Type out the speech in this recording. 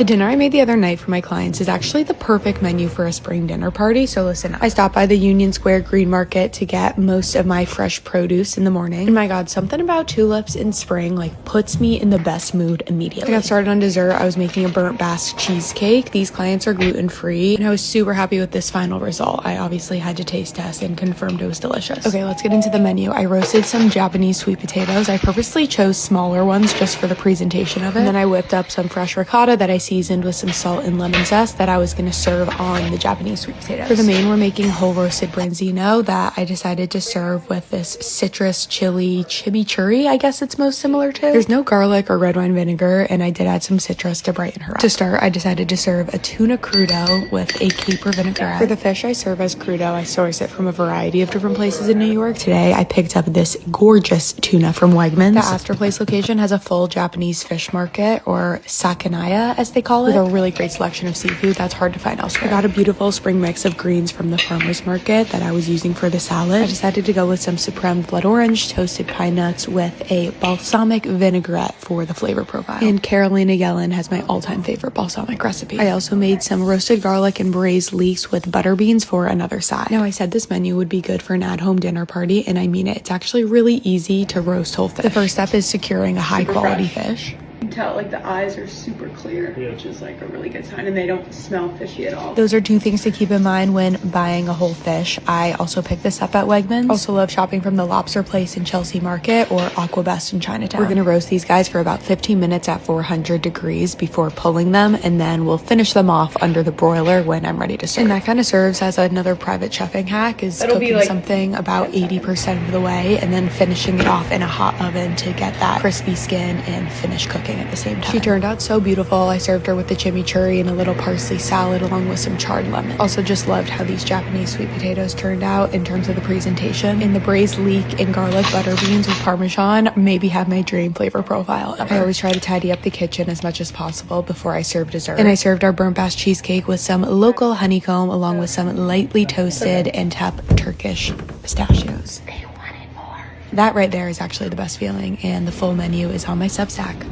The dinner I made the other night for my clients is actually the perfect menu for a spring dinner party. So listen, I stopped by the Union Square Green Market to get most of my fresh produce in the morning. And my God, something about tulips in spring like puts me in the best mood immediately. I got started on dessert. I was making a burnt Basque cheesecake. These clients are gluten-free and I was super happy with this final result. I obviously had to taste test and confirmed it was delicious. Okay, let's get into the menu. I roasted some Japanese sweet potatoes. I purposely chose smaller ones just for the presentation of it. And then I whipped up some fresh ricotta that I seasoned with some salt and lemon zest that I was going to serve on the Japanese sweet potatoes. For the main, we're making whole roasted branzino that I decided to serve with this citrus chili chimichurri, I guess it's most similar to. There's no garlic or red wine vinegar, and I did add some citrus to brighten her up. To start, I decided to serve a tuna crudo with a caper vinaigrette. For the fish I serve as crudo, I source it from a variety of different places in New York. Today, I picked up this gorgeous tuna from Wegmans. The Astor Place location has a full Japanese fish market, or sakanaya as they call it, with a really great selection of seafood that's hard to find elsewhere. I got a beautiful spring mix of greens from the farmer's market that I was using for the salad. I decided to go with some Supreme blood orange, toasted pine nuts with a balsamic vinaigrette for the flavor profile. And Carolina Yellen has my all-time favorite balsamic recipe. I also made some roasted garlic and braised leeks with butter beans for another side. Now, I said this menu would be good for an at-home dinner party, and I mean it. It's actually really easy to roast whole fish. The first step is securing a high-quality fish. You can tell like the eyes are super clear, which is like a really good sign, and they don't smell fishy at all. Those are two things to keep in mind when buying a whole fish. I also picked this up at Wegmans. Also love shopping from the Lobster Place in Chelsea Market or Aqua Best in Chinatown. We're gonna roast these guys for about 15 minutes at 400 degrees before pulling them, and then we'll finish them off under the broiler when I'm ready to serve. And that kind of serves as another private chefing hack, is cooking something about 80% of the way and then finishing it off in a hot oven to get that crispy skin and finish cooking at the same time. She turned out so beautiful. I served her with the chimichurri and a little parsley salad along with some charred lemon. Also just loved how these Japanese sweet potatoes turned out in terms of the presentation. And the braised leek and garlic butter beans with Parmesan maybe have my dream flavor profile ever. I always try to tidy up the kitchen as much as possible before I serve dessert. And I served our burnt Basque cheesecake with some local honeycomb along with some lightly toasted and tapped Turkish pistachios. They wanted more. That right there is actually the best feeling, and the full menu is on my Substack.